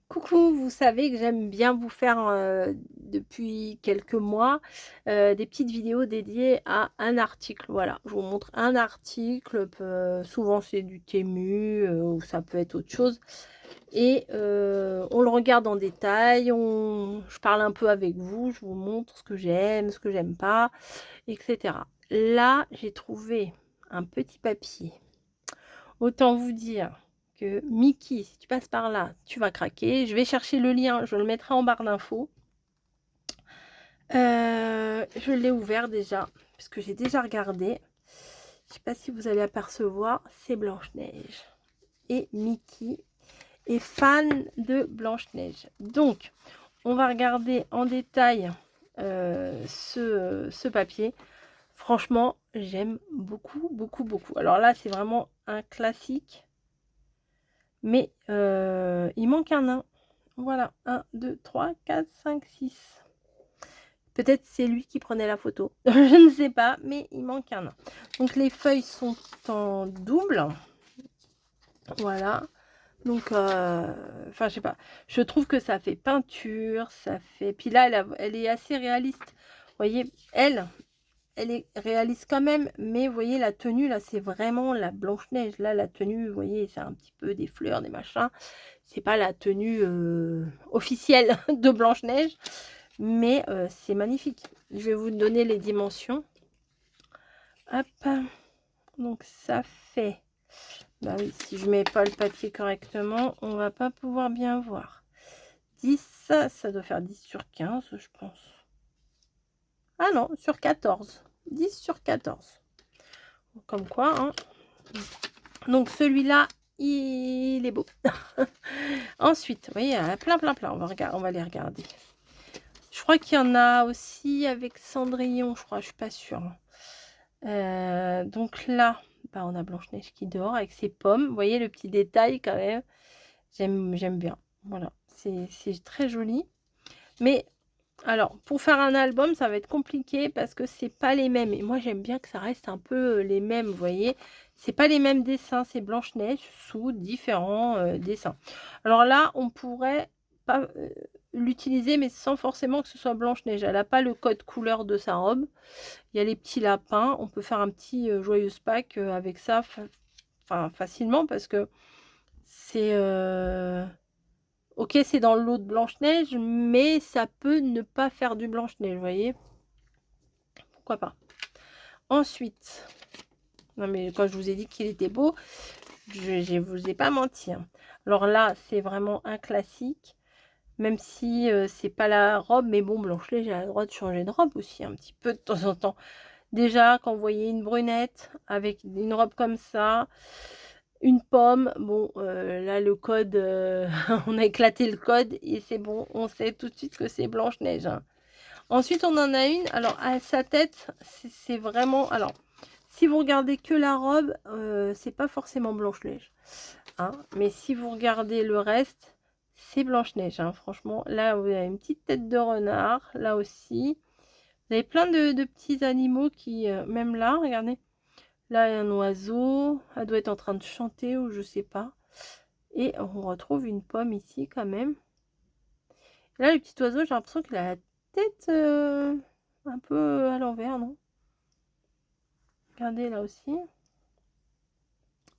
Coucou, vous savez que j'aime bien vous faire, depuis quelques mois, des petites vidéos dédiées à un article. Voilà, je vous montre un article, souvent c'est du Temu, ou ça peut être autre chose et on le regarde en détail, je parle un peu avec vous, je vous montre ce que j'aime pas et cetera. Là, j'ai trouvé un petit papier. Autant vous dire que Mickey, si tu passes par là, tu vas craquer. Je vais chercher le lien, je le mettrai en barre d'infos. Je l'ai ouvert déjà, parce que j'ai déjà regardé. Je sais pas si vous allez apercevoir, c'est Blanche-Neige. Et Mickey est fan de Blanche-Neige. Donc, on va regarder en détail ce papier. Franchement, j'aime beaucoup, beaucoup, beaucoup. Alors là, c'est vraiment un classique. Mais il manque un nain. Voilà, 1, 2, 3, 4, 5, 6. Peut-être c'est lui qui prenait la photo. Je ne sais pas, mais il manque un nain. Donc les feuilles sont en double. Voilà. Donc, enfin, je sais pas. Je trouve que ça fait peinture, ça fait. Puis là, elle est assez réaliste. Vous voyez, elle est réaliste quand même, mais vous voyez la tenue là, c'est vraiment la Blanche-Neige. Là, la tenue, vous voyez, c'est un petit peu des fleurs, des machins. C'est pas la tenue, officielle de Blanche-Neige, mais c'est magnifique. Je vais vous donner les dimensions. Hop, donc ça fait, bah oui, si je mets pas le papier correctement, on va pas pouvoir bien voir. 10, ça doit faire 10 sur 15, je pense. Ah non, sur 14. 10 sur 14. Comme quoi, hein. Donc celui-là, il est beau. Ensuite, vous voyez, il y en a plein, plein, plein. On va les regarder. Je crois qu'il y en a aussi avec Cendrillon, je crois, je suis pas sûre. Donc là, bah, on a Blanche-Neige qui dort avec ses pommes. Vous voyez le petit détail quand même. J'aime bien. Voilà, c'est très joli. Mais alors, pour faire un album, ça va être compliqué parce que c'est pas les mêmes. Et moi, j'aime bien que ça reste un peu les mêmes, vous voyez. C'est pas les mêmes dessins, c'est Blanche-Neige sous différents dessins. Alors là, on pourrait pas l'utiliser, mais sans forcément que ce soit Blanche-Neige. Elle n'a pas le code couleur de sa robe. Il y a les petits lapins. On peut faire un petit joyeuse Pâques avec ça enfin, facilement parce que c'est OK, c'est dans le lot de Blanche-Neige, mais ça peut ne pas faire du Blanche-Neige, vous voyez? Pourquoi pas? Ensuite, non mais quand je vous ai dit qu'il était beau, je vous ai pas menti, hein. Alors là, c'est vraiment un classique, même si, c'est pas la robe, mais bon, Blanche-Neige a le droit de changer de robe aussi un petit peu de temps en temps. Déjà, quand vous voyez une brunette avec une robe comme ça, une pomme, bon, là le code, on a éclaté le code et c'est bon, on sait tout de suite que c'est Blanche-Neige, hein. Ensuite, on en a une, alors à sa tête, c'est vraiment, alors, si vous regardez que la robe, c'est pas forcément Blanche-Neige, hein, mais si vous regardez le reste, c'est Blanche-Neige, hein. Franchement, là, vous avez une petite tête de renard, là aussi. Vous avez plein de petits animaux qui, même là, regardez, là, il y a un oiseau, elle doit être en train de chanter ou je sais pas. Et on retrouve une pomme ici quand même. Là, le petit oiseau, j'ai l'impression qu'il a la tête un peu à l'envers, non? Regardez là aussi.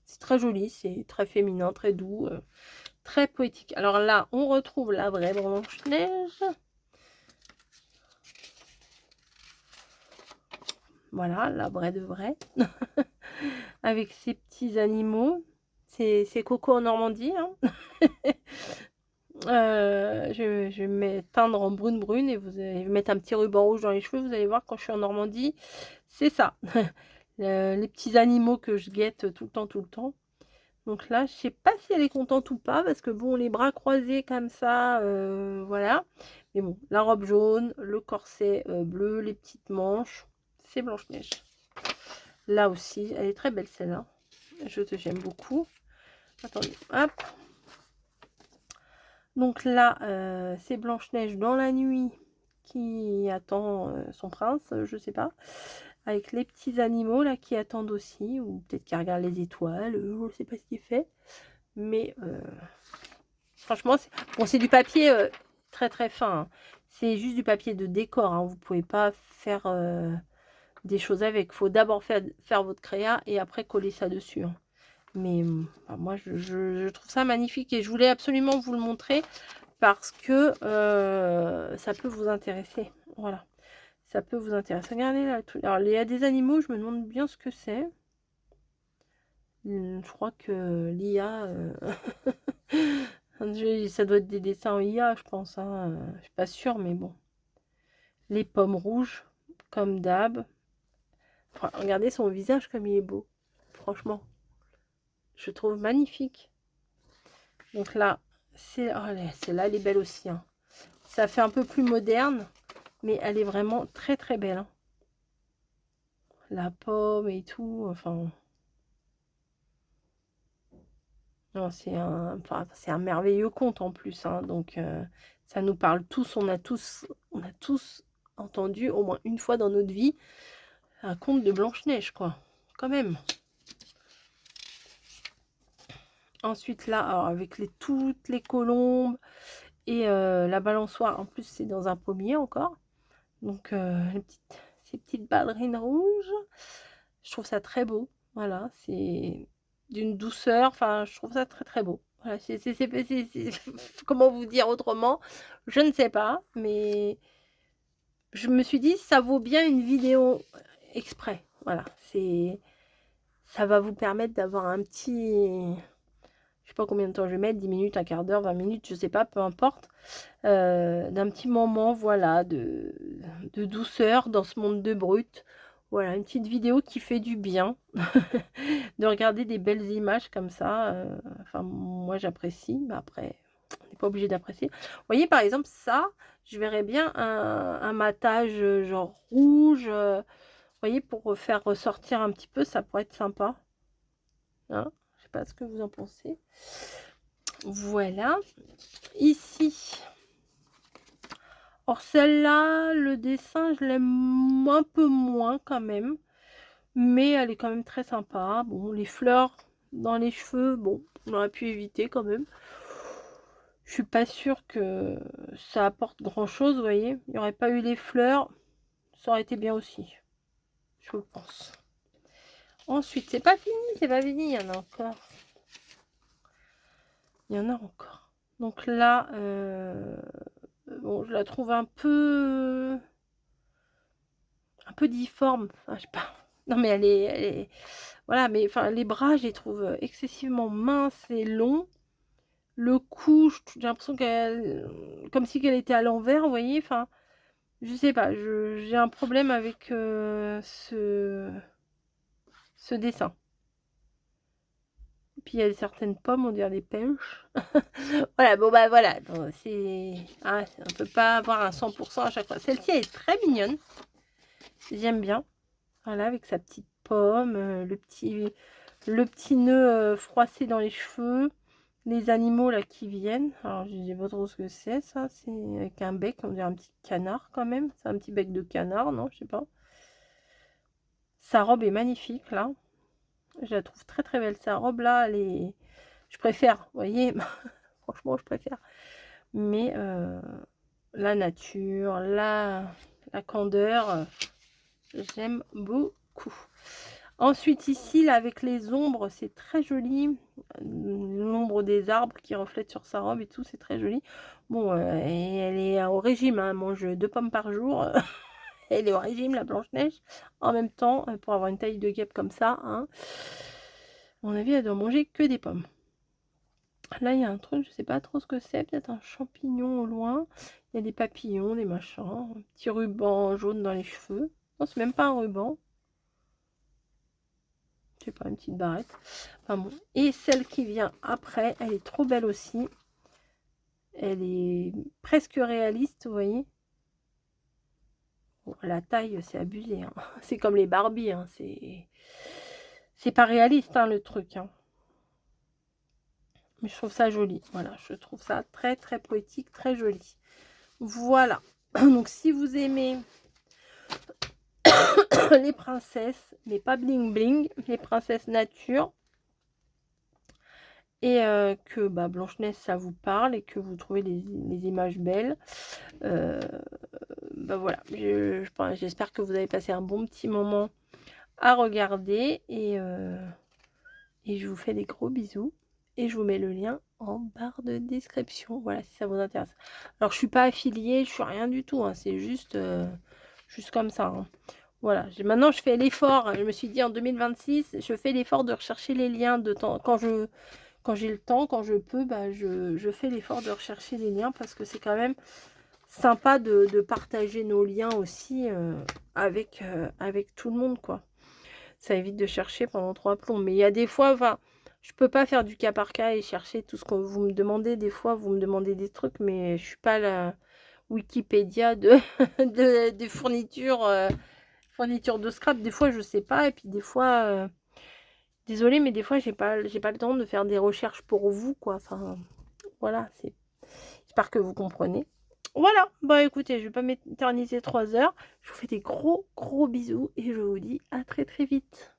C'est très joli, c'est très féminin, très doux, très poétique. Alors là, on retrouve la vraie Blanche-Neige. Voilà, la vraie de vraie. Avec ses petits animaux. C'est Coco en Normandie, hein. Je vais me teindre en brune brune et vous allez mettre un petit ruban rouge dans les cheveux. Vous allez voir quand je suis en Normandie, c'est ça. Les petits animaux que je guette tout le temps, tout le temps. Donc là, je sais pas si elle est contente ou pas parce que bon, les bras croisés comme ça, voilà. Mais bon, la robe jaune, le corset bleu, les petites manches, c'est Blanche-Neige. Là aussi, elle est très belle celle-là. J'aime beaucoup. Attendez, hop. Donc là, c'est Blanche-Neige dans la nuit qui attend son prince, je sais pas, avec les petits animaux là qui attendent aussi, ou peut-être qui regardent les étoiles, je sais pas ce qu'il fait, mais Franchement, bon, c'est du papier très très fin. Hein. C'est juste du papier de décor. Hein. Vous pouvez pas faire des choses avec. Il faut d'abord faire votre créa et après coller ça dessus. Hein. Mais bah, moi, je trouve ça magnifique et je voulais absolument vous le montrer parce que ça peut vous intéresser. Voilà. Ça peut vous intéresser. Regardez là. Alors, il y a des animaux, je me demande bien ce que c'est. Je crois que l'IA... ça doit être des dessins en IA, je pense. Hein. Je suis pas sûre, mais bon. Les pommes rouges, comme d'hab. Enfin, regardez son visage comme il est beau. Franchement. Je trouve magnifique. Donc là, celle-là, elle est belle aussi. Hein. Ça fait un peu plus moderne, mais elle est vraiment très très belle. Hein. La pomme et tout, enfin... Non, c'est un merveilleux conte en plus. Hein. Donc, ça nous parle tous. On a tous entendu au moins une fois dans notre vie un conte de Blanche-Neige, quoi. Quand même. Ensuite, là, alors, avec toutes les colombes et la balançoire. En plus, c'est dans un pommier encore. Donc, ces petites ballerines rouges. Je trouve ça très beau. Voilà, c'est d'une douceur. Enfin, je trouve ça très, très beau. Voilà, comment vous dire autrement? Je ne sais pas, mais je me suis dit, ça vaut bien une vidéo exprès. Voilà, ça va vous permettre d'avoir un petit... Je sais pas combien de temps je vais mettre, 10 minutes, un quart d'heure, 20 minutes, je sais pas, peu importe. D'un petit moment, voilà, de douceur dans ce monde de brut. Voilà, une petite vidéo qui fait du bien. De regarder des belles images comme ça. Enfin, moi, j'apprécie. Mais après, on n'est pas obligé d'apprécier. Vous voyez, par exemple, ça, je verrais bien un matage genre rouge. Vous voyez, pour faire ressortir un petit peu, ça pourrait être sympa. Hein, je sais pas ce que vous en pensez. Voilà. Ici. Or, celle-là, le dessin, je l'aime un peu moins quand même. Mais elle est quand même très sympa. Bon, les fleurs dans les cheveux, bon, on aurait pu éviter quand même. Je suis pas sûre que ça apporte grand-chose, vous voyez. Il n'y aurait pas eu les fleurs, ça aurait été bien aussi. Je pense. Ensuite, c'est pas fini, il y en a encore. Il y en a encore. Donc là, bon, je la trouve un peu difforme. Enfin, je sais pas. Non, mais elle est... Voilà, mais enfin, les bras, je les trouve excessivement minces et longs. Le cou, j'ai l'impression qu'elle... Comme si elle était à l'envers, vous voyez. Enfin, je sais pas. J'ai un problème avec ce dessin. Puis il y a certaines pommes, on dirait des pêches. Voilà, bon bah voilà. C'est... Ah, on peut pas avoir un 100% à chaque fois. Celle-ci, elle est très mignonne. J'aime bien. Voilà, avec sa petite pomme, le petit nœud froissé dans les cheveux, les animaux là qui viennent. Alors, je sais pas trop ce que c'est, ça. C'est avec un bec, on dirait un petit canard quand même. C'est un petit bec de canard, non? Je sais pas. Sa robe est magnifique là. Je la trouve très très belle. Sa robe là, elle est... Je préfère, vous voyez. Franchement, je préfère. Mais la nature, la candeur, j'aime beaucoup. Ensuite, ici, là, avec les ombres, c'est très joli. L'ombre des arbres qui reflète sur sa robe et tout, c'est très joli. Bon, et elle est au régime, hein, elle mange 2 pommes par jour. Elle est au régime, la Blanche-Neige. En même temps, pour avoir une taille de guêpe comme ça, hein, à mon avis, elle doit manger que des pommes. Là, il y a un truc, je sais pas trop ce que c'est. Peut-être un champignon au loin. Il y a des papillons, des machins. Un petit ruban jaune dans les cheveux. Non, c'est même pas un ruban. Je sais pas, une petite barrette. Enfin bon. Et celle qui vient après, elle est trop belle aussi. Elle est presque réaliste, vous voyez. Bon, la taille, c'est abusé. Hein. C'est comme les Barbie. Hein. C'est pas réaliste, hein, le truc. Hein. Mais je trouve ça joli. Voilà, je trouve ça très, très poétique, très joli. Voilà. Donc, si vous aimez les princesses, mais pas bling bling, les princesses nature, et que bah, Blanche-Neige, ça vous parle et que vous trouvez les images belles. Bah voilà, j'espère que vous avez passé un bon petit moment à regarder et je vous fais des gros bisous et je vous mets le lien en barre de description, voilà, si ça vous intéresse. Alors je suis pas affiliée, je suis rien du tout, hein, c'est juste comme ça, hein. Voilà, maintenant je fais l'effort, je me suis dit en 2026, je fais l'effort de rechercher les liens de temps quand j'ai le temps, quand je peux, bah je fais l'effort de rechercher les liens parce que c'est quand même sympa de partager nos liens aussi avec tout le monde, quoi. Ça évite de chercher pendant 3 plombs. Mais il y a des fois, enfin, je peux pas faire du cas par cas et chercher tout ce que vous me demandez. Des fois, vous me demandez des trucs, mais je suis pas la Wikipédia des fournitures, fournitures de scrap. Des fois, je sais pas. Et puis des fois, désolée, mais des fois, j'ai pas le temps de faire des recherches pour vous, quoi. Enfin, voilà, j'espère que vous comprenez. Voilà, bah écoutez, je vais pas m'éterniser 3 heures. Je vous fais des gros bisous et je vous dis à très vite.